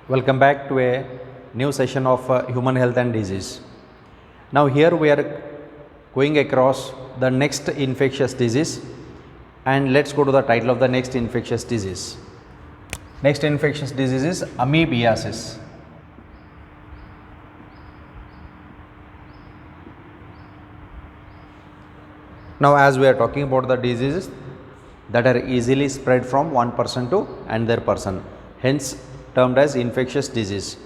Welcome back to a new session of human health and disease. Now here we are going across the next infectious disease, and let's go to the title of the next infectious disease. Next infectious disease is amoebiasis. Now as we are talking about the diseases that are easily spread from one person to another person, hence termed as infectious disease.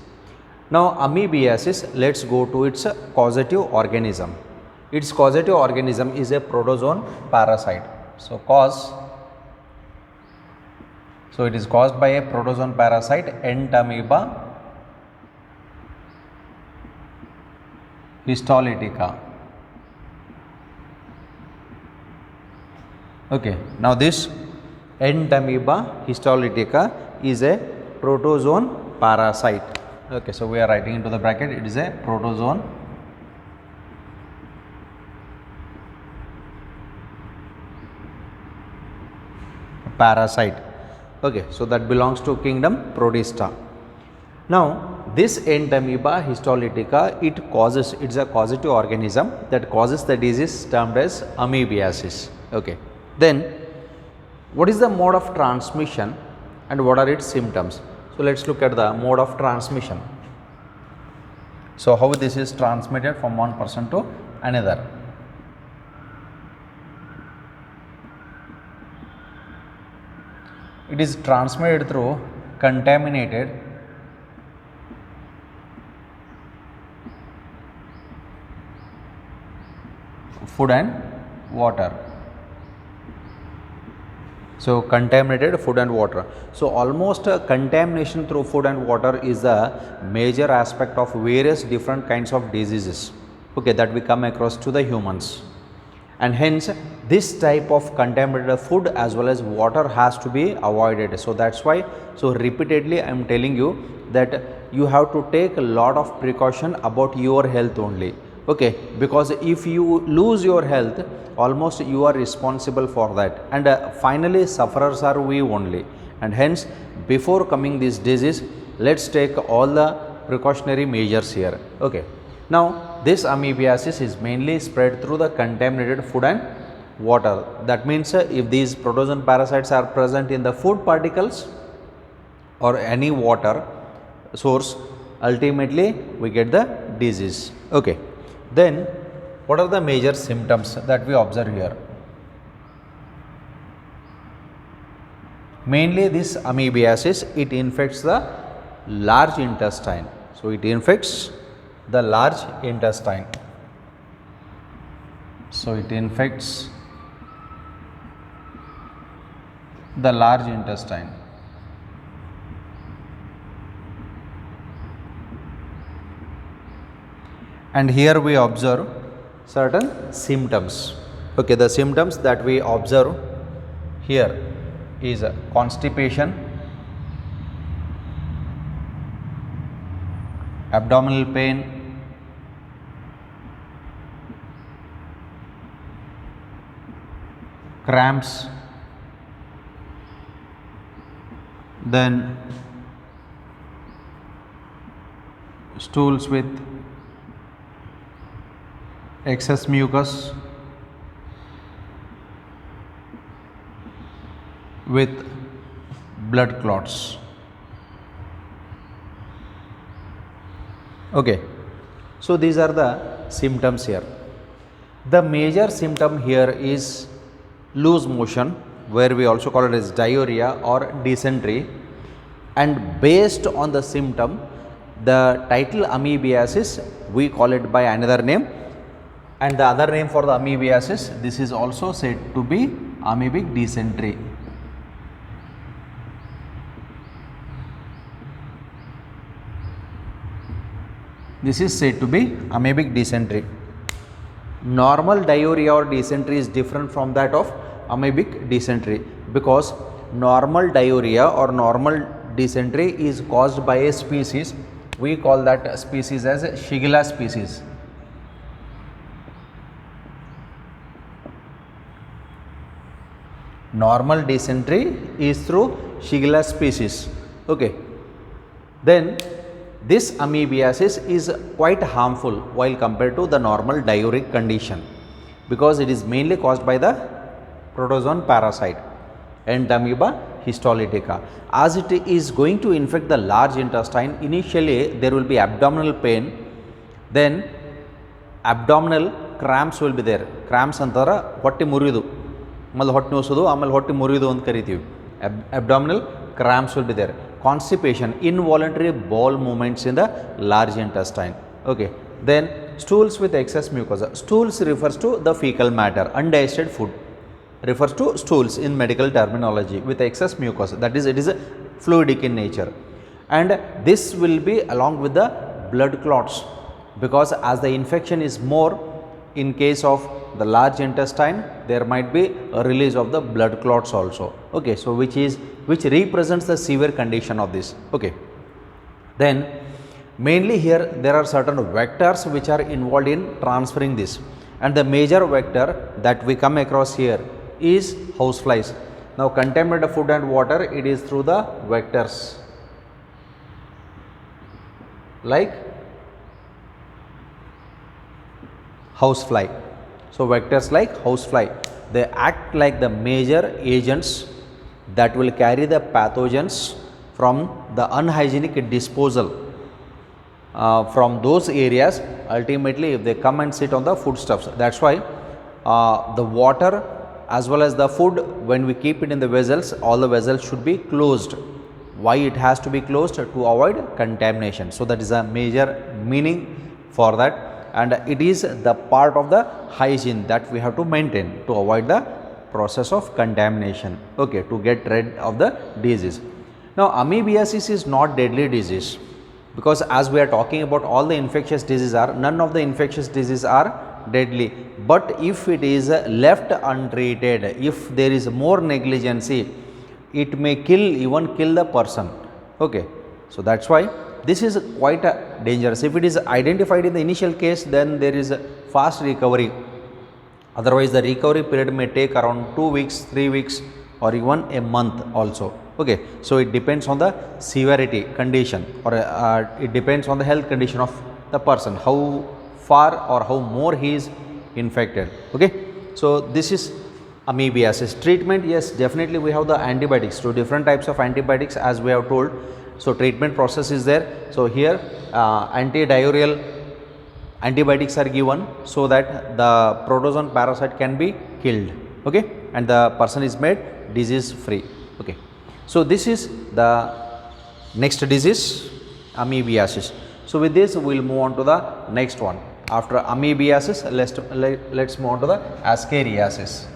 Now amoebiasis, let's go to its causative organism. Its causative organism is a protozoan parasite. So it is caused by a protozoan parasite Entamoeba histolytica. Okay, now this Entamoeba histolytica is a protozoan parasite. Okay, so we are writing into the bracket, it is a protozoan parasite. Okay, so that belongs to kingdom Protista. Now this Entamoeba histolytica, it's a causative organism that causes the disease termed as amoebiasis. Okay, then what is the mode of transmission and what are its symptoms? So let's look at the mode of transmission. So how this is transmitted from one person to another. It is transmitted through contaminated food and water. So contaminated food and water. So almost contamination through food and water is the major aspect of various different kinds of diseases, okay, that we come across to the humans. And hence this type of contaminated food as well as water has to be avoided. So that's why, so repeatedly I am telling you that you have to take a lot of precaution about your health only, okay, because if you lose your health, almost you are responsible for that, and finally sufferers are we only. And hence before coming this disease, let's take all the precautionary measures here. Okay, now this amoebiasis is mainly spread through the contaminated food and water. That means if these protozoan parasites are present in the food particles or any water source, ultimately we get the disease. Okay, then what are the major symptoms that we observe here? Mainly this amoebiasis, it infects the large intestine. So it infects the large intestine. So it infects the large intestine. And here we observe certain symptoms. Okay, the symptoms that we observe here is constipation, abdominal pain, cramps, then stools with excess mucus, with blood clots. Okay, so these are the symptoms here. The major symptom here is loose motion, where we also call it as diarrhea or dysentery, and based on the symptom, the title amoebiasis, we call it by another name, and the other name for the amoebiasis, this is also said to be amoebic dysentery. This is said to be amoebic dysentery. Normal diarrhea or dysentery is different from that of amoebic dysentery, because normal diarrhea or normal dysentery is caused by a species. We call that species as Shigella species. Normal dysentery is through Shigella species. Okay. Then this amoebiasis is quite harmful while compared to the normal diuric condition, because it is mainly caused by the protozoan parasite and amoeba histolytica. As it is going to infect the large intestine, initially there will be abdominal pain, then abdominal cramps will be there. Cramps ಅಂತಾರ ಹೊಟ್ಟೆ ಮುರಿಯೋದು, ಆಮೇಲೆ ಹೊಟ್ಟೆ ನೋಸೋದು, ಆಮೇಲೆ ಹೊಟ್ಟೆ ಮುರಿಯೋದು ಅಂತ ಕರಿತೀವಿ. Abdominal cramps will be there. Constipation, involuntary bowel movements in the large intestine. Okay. Then stools with excess mucosa. Stools refers to the fecal matter, undigested food refers to stools in medical terminology with excess mucosa, that is, it is fluidic in nature, and this will be along with the blood clots, because as the infection is more in case of the large intestine, there might be a release of the blood clots also. Okay, so which represents the severe condition of this. Okay, then mainly here there are certain vectors which are involved in transferring this, and the major vector that we come across here is houseflies. Now contaminated food and water, it is through the vectors like housefly. So vectors like housefly, they act like the major agents that will carry the pathogens from the unhygienic disposal from those areas. Ultimately, if they come and sit on the foodstuffs, that's why the water as well as the food, when we keep it in the vessels, all the vessels should be closed. Why it has to be closed? To avoid contamination. So that is a major meaning for that, and it is the part of the hygiene that we have to maintain to avoid the process of contamination. Okay, to get rid of the disease. Now amoebiasis is not deadly disease, because as we are talking about all the infectious diseases are, none of the infectious diseases are deadly, but if it is left untreated, if there is more negligency, it may even kill the person. Okay, so that's why this is quite dangerous. If it is identified in the initial case, then there is a fast recovery. Otherwise the recovery period may take around 2 weeks, 3 weeks, or even a month also. Okay, so it depends on the severity condition, or it depends on the health condition of the person, how far or how more he is infected. Okay, so this is amoebiasis. Treatment, yes, definitely we have the antibiotics, two different types of antibiotics as we have told. So treatment process is there. So here antidiarrheal antibiotics are given so that the protozoan parasite can be killed. Okay, and the person is made disease free. Okay, so this is the next disease, amoebiasis. So with this we will move on to the next one. After amoebiasis, let's move on to the ascariasis.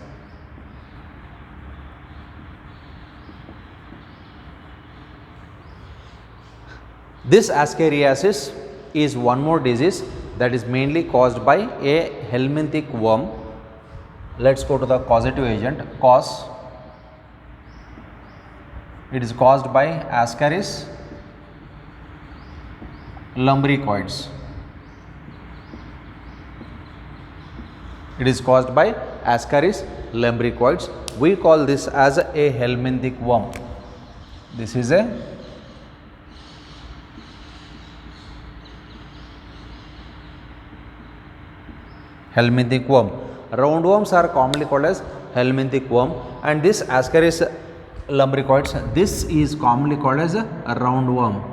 This ascariasis is one more disease that is mainly caused by a helminthic worm. Let's go to the causative agent. Cause, it is caused by Ascaris lumbricoides. It is caused by Ascaris lumbricoides. We call this as a helminthic worm. This is a helminthic worm. Roundworms are commonly called as helminthic worm, and this Ascaris lumbricoides, this is commonly called as a roundworm.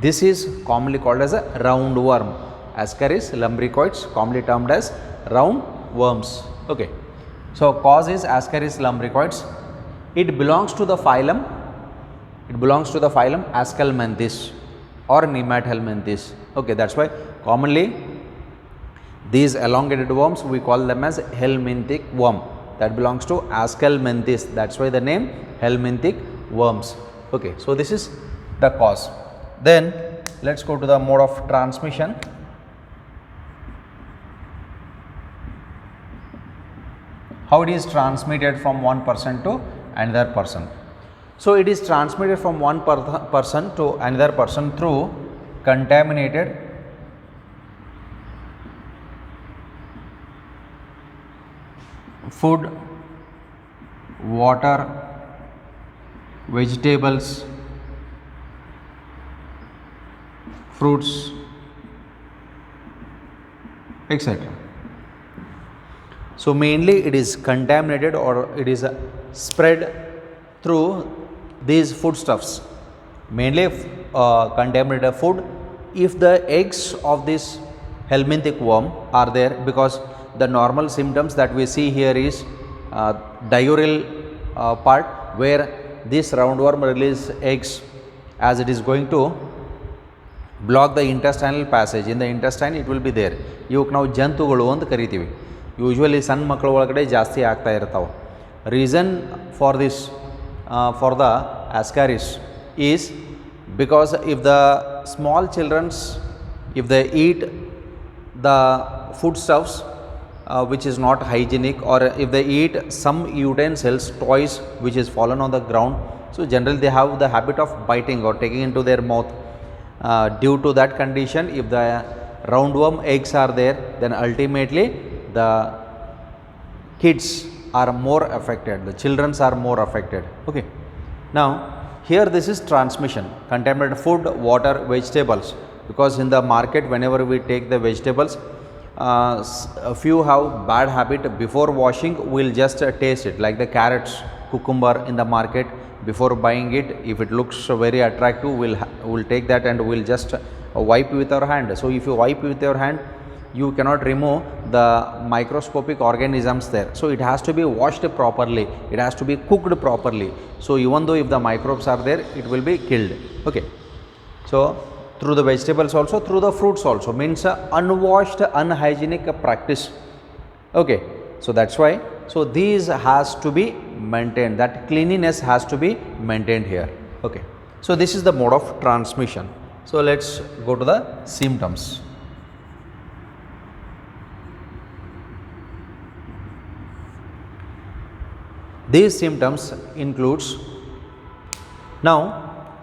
This is commonly called as a roundworm. Ascaris lumbricoides, commonly termed as roundworms. Okay, so cause is Ascaris lumbricoides. It belongs to the phylum. It belongs to the phylum Ascalmanthus or Nemathelminthes. Okay, that's why commonly these elongated worms we call them as helminthic worm. That belongs to Ascalmanthus. That's why the name helminthic worms. Okay, so this is the cause. Then let's go to the mode of transmission. How it is transmitted from one person to another person. So it is transmitted from one person to another person through contaminated food, water, vegetables, fruits, etc. So mainly it is contaminated or it is spread through these foodstuffs, mainly contaminated food. If the eggs of this helminthic worm are there, because the normal symptoms that we see here is diarrheal part, where this roundworm release eggs as it is going to block the intestinal passage. In the intestine it will be there. ಇವಕ್ಕೆ ನಾವು ಜಂತುಗಳು ಅಂತ ಕರಿತೀವಿ. Usually ಸಣ್ಣ ಮಕ್ಕಳ ಒಳಗಡೆ ಜಾಸ್ತಿ ಆಗ್ತಾ ಇರ್ತಾವೆ. Reason for this for the ascaris is because if the small childrens if they eat the food stuffs which is not hygienic, or if they eat some utensils, toys which is fallen on the ground, so generally they have the habit of biting or taking into their mouth. Due to that condition, if the roundworm eggs are there, then ultimately the kids are more affected, the children are more affected. Okay, now here this is transmission, contaminated food, water, vegetables, because in the market whenever we take the vegetables, a few have bad habit. Before washing we'll just taste it, like the carrots, cucumber in the market. Before buying it, if it looks very attractive, we'll take that and we'll just wipe with our hand. So if you wipe with your hand, you cannot remove the microscopic organisms there. So it has to be washed properly, it has to be cooked properly. So even though if the microbes are there, it will be killed. Okay, so through the vegetables also, through the fruits also, means unwashed, unhygienic practice. Okay, so that's why, so these has to be maintained, that cleanliness has to be maintained here. Okay, so this is the mode of transmission. So let's go to the symptoms. These symptoms includes, now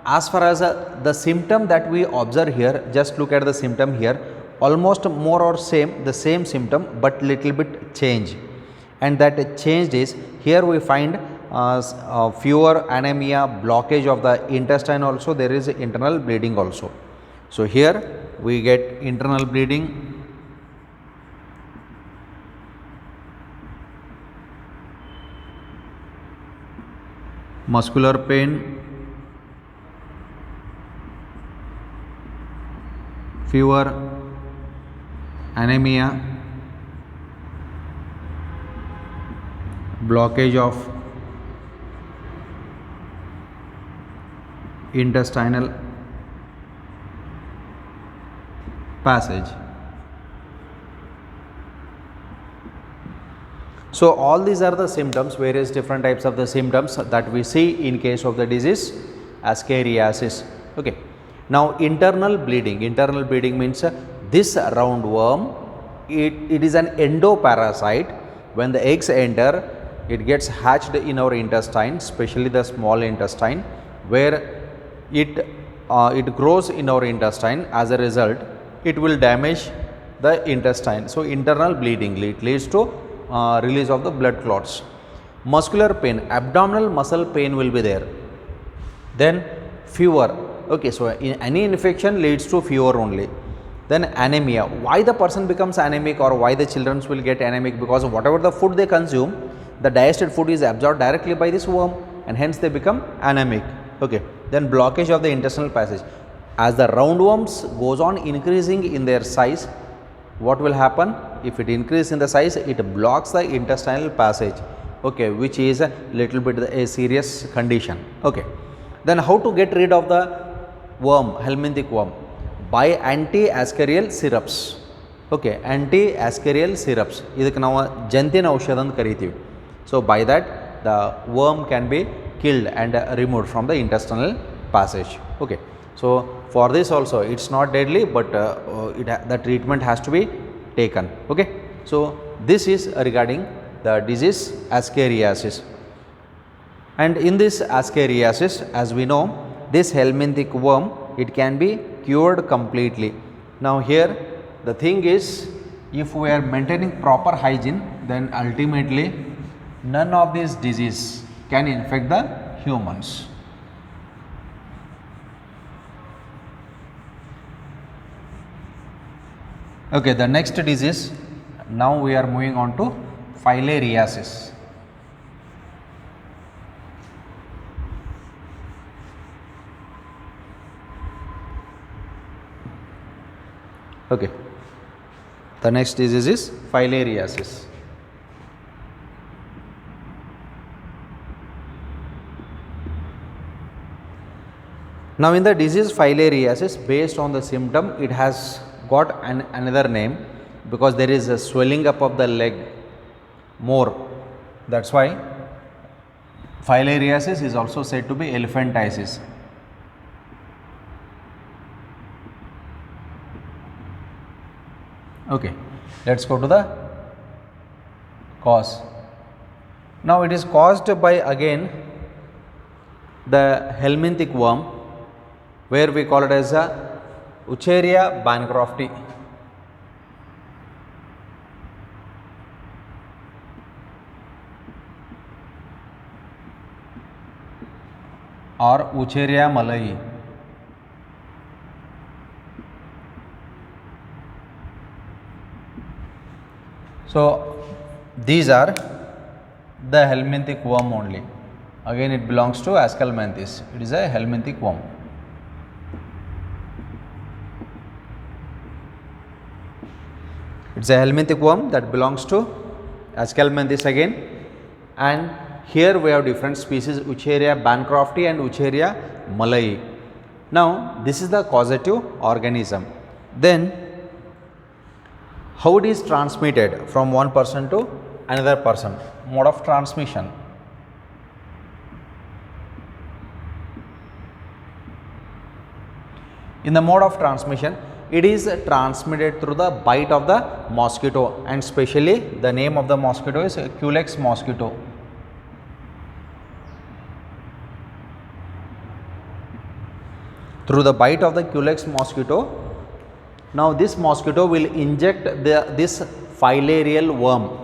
as far as the symptom that we observe here, just look at the symptom here, almost more or same, the same symptom but little bit change, and that changed is, here we find fever, anemia, blockage of the intestine also, there is internal bleeding also. So here we get internal bleeding, muscular pain, fever, anemia, blockage of intestinal passage. So all these are the symptoms, various different types of the symptoms that we see in case of the disease Ascariasis. Okay, now internal bleeding. Internal bleeding means this roundworm, it is an endoparasite. When the eggs enter, it gets hatched in our intestine, especially the small intestine, where it grows in our intestine. As a result, it will damage the intestine. So internal bleeding, it leads to release of the blood clots. Muscular pain, abdominal muscle pain will be there. Then fever. Okay, so in any infection leads to fever only. Then anemia. Why the person becomes anemic, or why the children will get anemic? Because whatever the food they consume, the digested food is absorbed directly by this worm, and hence they become anemic. Okay, then blockage of the intestinal passage. As the roundworms goes on increasing in their size, what will happen? If it increases in the size, it blocks the intestinal passage. Okay, which is a little bit a serious condition. Okay, then how to get rid of the worm, helminthic worm? By anti-ascarial syrups. Okay, anti-ascarial syrups, ಇದಕ್ಕೆ ನಾವು ಜಂತಿನ ಔಷಧ ಅಂತ ಕರಿತೀವಿ. So by that the worm can be killed and removed from the intestinal passage. Okay, so for this also it's not deadly, but the treatment has to be taken. Okay, so this is regarding the disease Ascariasis. And in this Ascariasis, as we know, this helminthic worm, it can be cured completely. Now here the thing is, if we are maintaining proper hygiene, then ultimately none of this disease can infect the humans. Okay, the next disease, now we are moving on to filariasis. Okay, the next disease is filariasis. Now in the disease filariasis, based on the symptom, it has got another name because there is a swelling up of the leg more. That's why filariasis is also said to be elephantiasis. Okay, let's go to the cause. Now it is caused by again the helminthic worm, where we call it as a Wucheria bancrofti. Or Wucheria malayi. So these are the helminthic worm only. Again it belongs to Ascalmanthus. It is a helminthic worm. It's a helminthic worm that belongs to Ascalmanthus again, and here we have different species, Wucheria bancrofti and Wucheria malayi. Now this is the causative organism. Then how it is transmitted from one person to another person? Mode of transmission. In the mode of transmission, it is transmitted through the bite of the mosquito, and specially the name of the mosquito is Culex mosquito. Through the bite of the Culex mosquito. Now this mosquito will inject this filarial worm,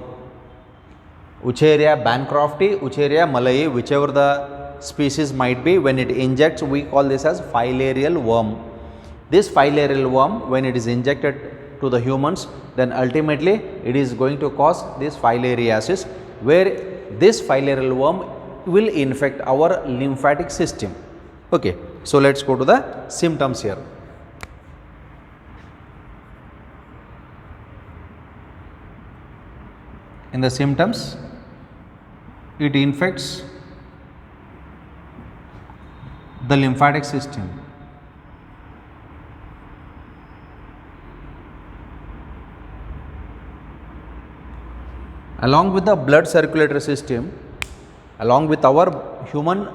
Wucheria bancrofti, Wucheria malayi, whichever the species might be. When it injects, we call this as filarial worm. This filarial worm, when it is injected to the humans, then ultimately it is going to cause this filariasis, where this filarial worm will infect our lymphatic system. Okay, so let's go to the symptoms here. In the symptoms, it infects the lymphatic system. Along with the blood circulatory system, along with our human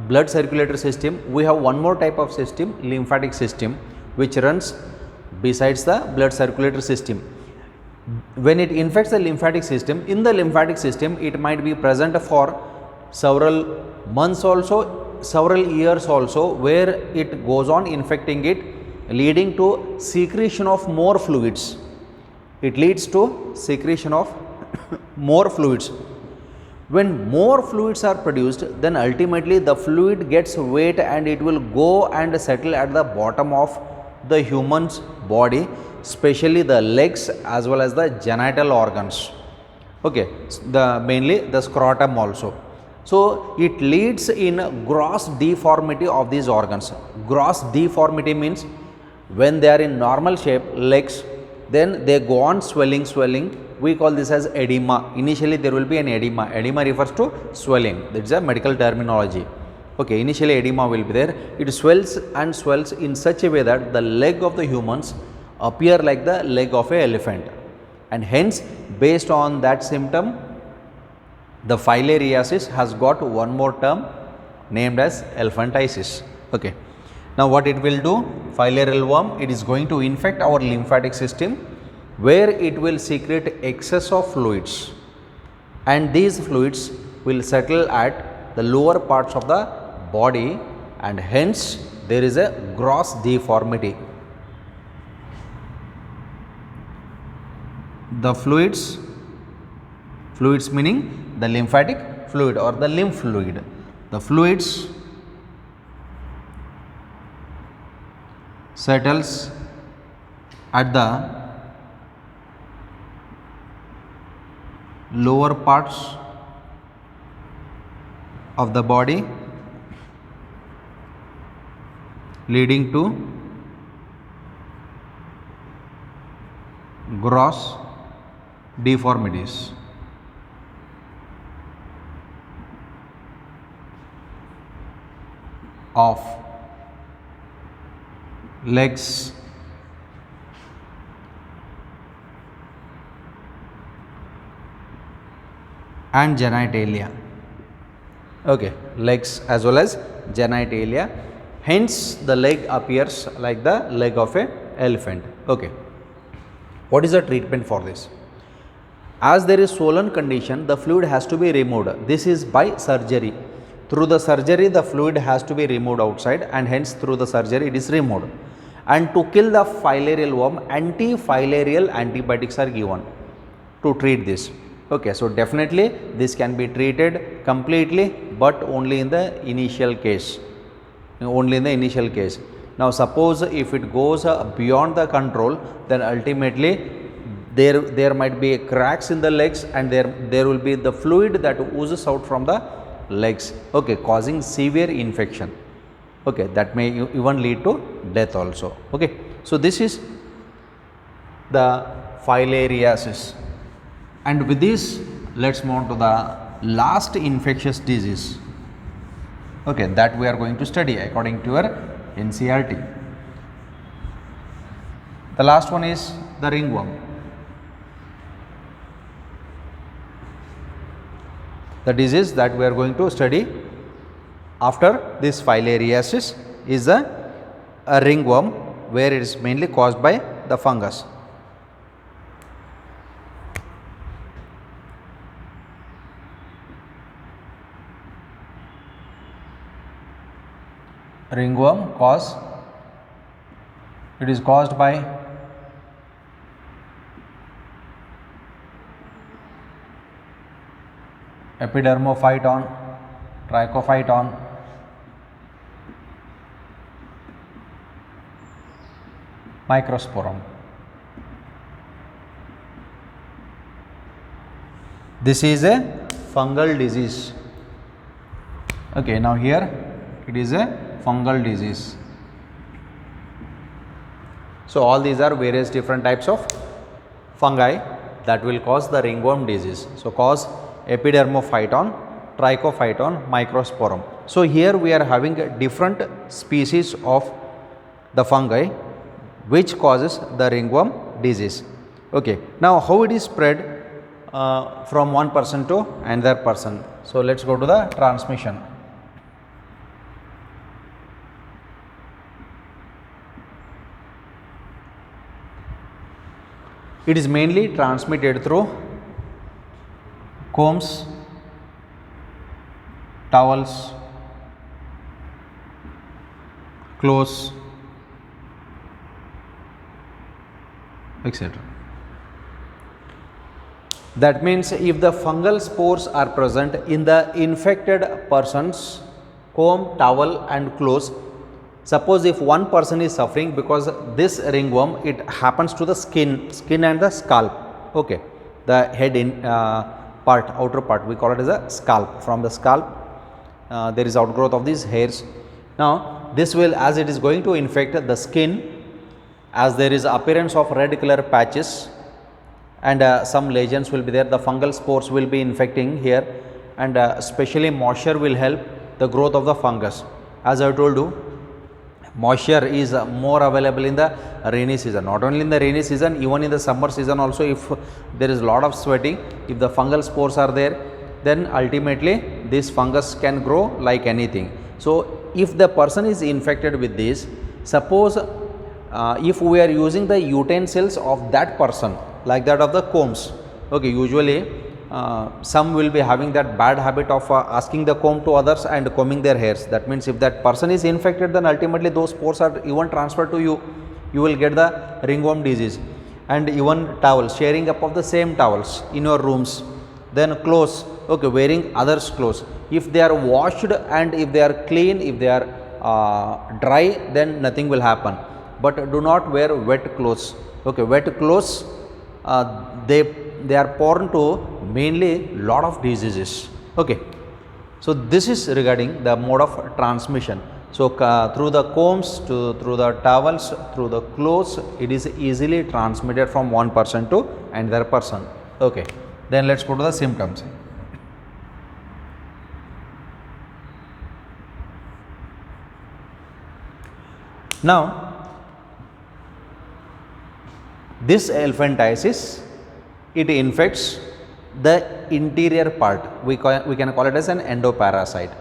blood circulatory system, we have one more type of system, lymphatic system, which runs besides the blood circulatory system. When it infects the lymphatic system, in the lymphatic system, it might be present for several months also, several years also, where it goes on infecting it, leading to secretion of more fluids. It leads to secretion of more fluids. When more fluids are produced, then ultimately the fluid gets weight and it will go and settle at the bottom of the human's body, especially the legs as well as the genital organs. Okay, mainly the scrotum also. So it leads in gross deformity of these organs. Gross deformity means when they are in normal shape, legs, then they go on swelling. We call this as edema. Initially there will be an edema. Edema refers to swelling. That is a medical terminology. Okay, initially edema will be there. It swells and swells in such a way that the leg of the humans appear like the leg of an elephant, and hence based on that symptom, the filariasis has got one more term named as elephantiasis. Okay. Now what it will do? Filarial worm, it is going to infect our lymphatic system, where it will secrete excess of fluids, and these fluids will settle at the lower parts of the body, and hence there is a gross deformity. The fluids meaning the lymphatic fluid or the lymph fluid. The fluids settles at the lower parts of the body leading to gross deformities. Of legs and genitalia. Okay, legs as well as genitalia. Hence, the leg appears like the leg of a elephant. Okay. What is the treatment for this? As there is swollen condition, the fluid has to be removed. This is by surgery. Through the surgery, the fluid has to be removed outside, and hence through the surgery it is removed. And to kill the filarial worm, anti-filarial antibiotics are given to treat this. Okay, so definitely this can be treated completely, but only in the initial case. Only in the initial case. Now, suppose if it goes beyond the control, then ultimately there might be cracks in the legs, and there will be the fluid that oozes out from the legs, okay, causing severe infection. Okay, that may even lead to death also. Okay, so this is the filariasis, and with this let's move on to the last infectious disease, okay, that we are going to study according to your NCERT. The last one is the ringworm. The disease that we are going to study after this filariasis is a ringworm, where it is mainly caused by the fungus. Ringworm it is caused by epidermophyton, trichophyton, microsporum. This is a fungal disease. Okay, now here it is a fungal disease. So all these are various different types of fungi that will cause the ringworm disease. So cause epidermophyton, trichophyton, microsporum. So here we are having different species of the fungi which causes the ringworm disease. Okay, now how it is spread from one person to another person. So let's go to the transmission. It is mainly transmitted through combs, towels, clothes, etc. That means if the fungal spores are present in the infected person's comb, towel and clothes, suppose if one person is suffering because this ringworm, it happens to the skin and the scalp, okay, the head in part, outer part, we call it as a scalp. From the scalp there is outgrowth of these hairs. Now this will, as it is going to infect the skin, as there is appearance of red color patches and some lesions will be there, the fungal spores will be infecting here, and especially moisture will help the growth of the fungus. As I told you, moisture is more available in the rainy season. Not only in the rainy season, even in the summer season also, if there is a lot of sweating, if the fungal spores are there, then ultimately this fungus can grow like anything. So if the person is infected with this, suppose if we are using the utensils of that person, like that of the combs, okay, usually some will be having that bad habit of asking the comb to others and combing their hairs. That means if that person is infected, then ultimately those spores are even transferred to you. You will get the ringworm disease. And even towels, sharing up of the same towels in your rooms. Then clothes, okay, wearing others' clothes. If they are washed and if they are clean, if they are dry, then nothing will happen. But do not wear wet clothes. Okay, wet clothes, they they are prone to mainly lot of diseases. Okay. So this is regarding the mode of transmission. So through the combs, through the towels, through the clothes, it is easily transmitted from one person to another person. Okay. Then let's go to the symptoms. Now, this elephantiasis, it infects the interior part. We can call it as an endoparasite.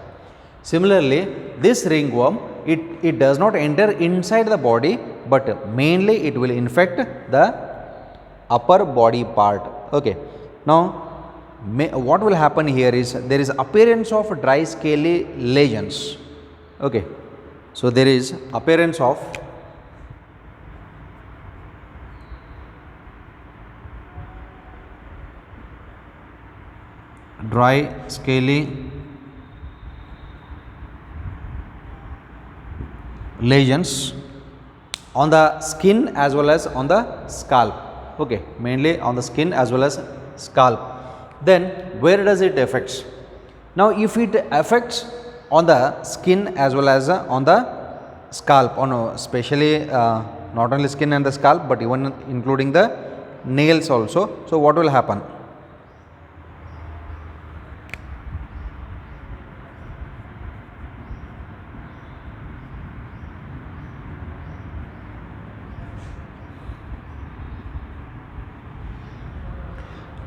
Similarly, this ringworm, it does not enter inside the body, but mainly it will infect the upper body part. Okay. Now, what will happen here is there is appearance of dry scaly lesions. Okay. So there is appearance of dry scaly lesions on the skin as well as on the scalp. Okay, mainly on the skin as well as scalp. Then where does it affects? Now if it affects on the skin as well as on the scalp, especially not only skin and the scalp, but even including the nails also. So what will happen?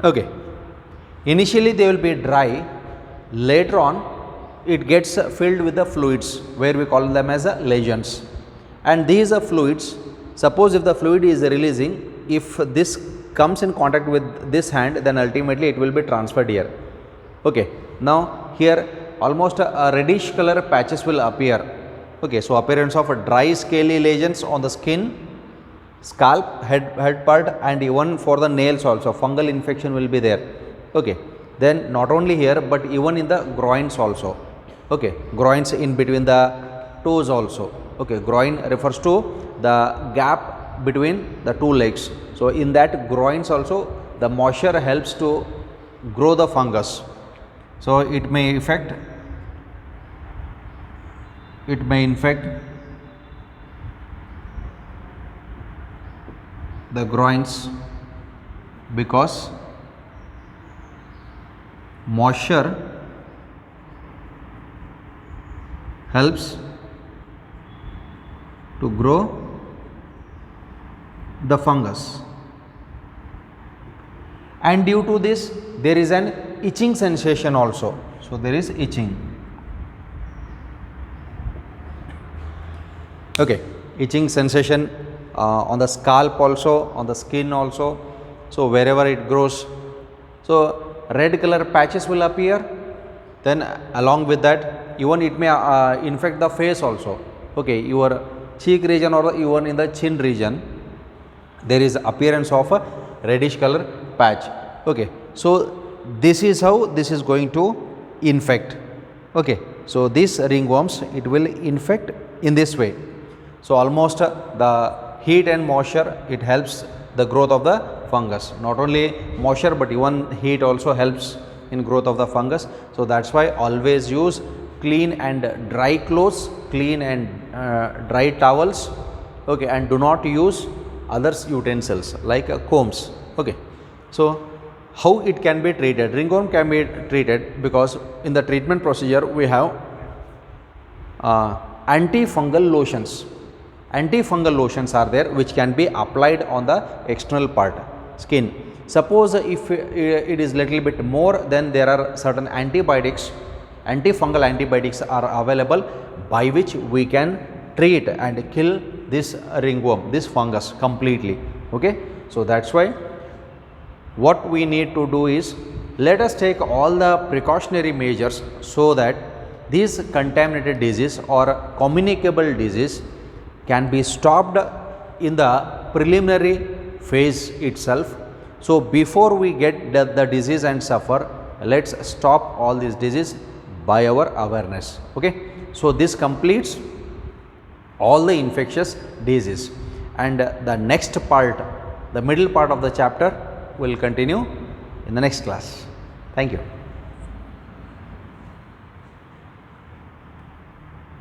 Okay, initially they will be dry, later on it gets filled with the fluids where we call them as lesions, and these are fluids. Suppose if the fluid is releasing, if this comes in contact with this hand, then ultimately it will be transferred here. Okay, now here almost a reddish color patches will appear. Okay, so appearance of a dry scaly lesions on the skin, scalp, head part, and even for the nails also fungal infection will be there. Okay, then not only here but even in the groins also. Okay, groins in between the toes also. Okay, groin refers to the gap between the two legs. So in that groins also the moisture helps to grow the fungus. So it may infect the groins because moisture helps to grow the fungus, and due to this there is an itching sensation also. So there is itching. Okay, itching sensation on the scalp also, on the skin also. So wherever it grows, so red color patches will appear. Then along with that, even it may infect the face also. Okay, your cheek region or even in the chin region, there is appearance of a reddish color patch. Okay, so this is how this is going to infect. Okay, so these ringworms, it will infect in this way. So almost the heat and moisture, it helps the growth of the fungus. Not only moisture but even heat also helps in growth of the fungus. So that's why always use clean and dry clothes, clean and dry towels. Okay, and do not use other utensils like combs. Okay, so how it can be treated? Ringworm can be treated because in the treatment procedure we have antifungal lotions. Antifungal lotions are there which can be applied on the external part, skin. Suppose if it is little bit more, then there are certain antibiotics, antifungal antibiotics are available by which we can treat and kill this ringworm, this fungus completely. Okay, so that's why what we need to do is, let us take all the precautionary measures so that these contaminated disease or communicable disease can be stopped in the preliminary phase itself. So before we get the disease and suffer, let's stop all this disease by our awareness. Okay, so this completes all the infectious disease, and the next part, the middle part of the chapter will continue in the next class. Thank you.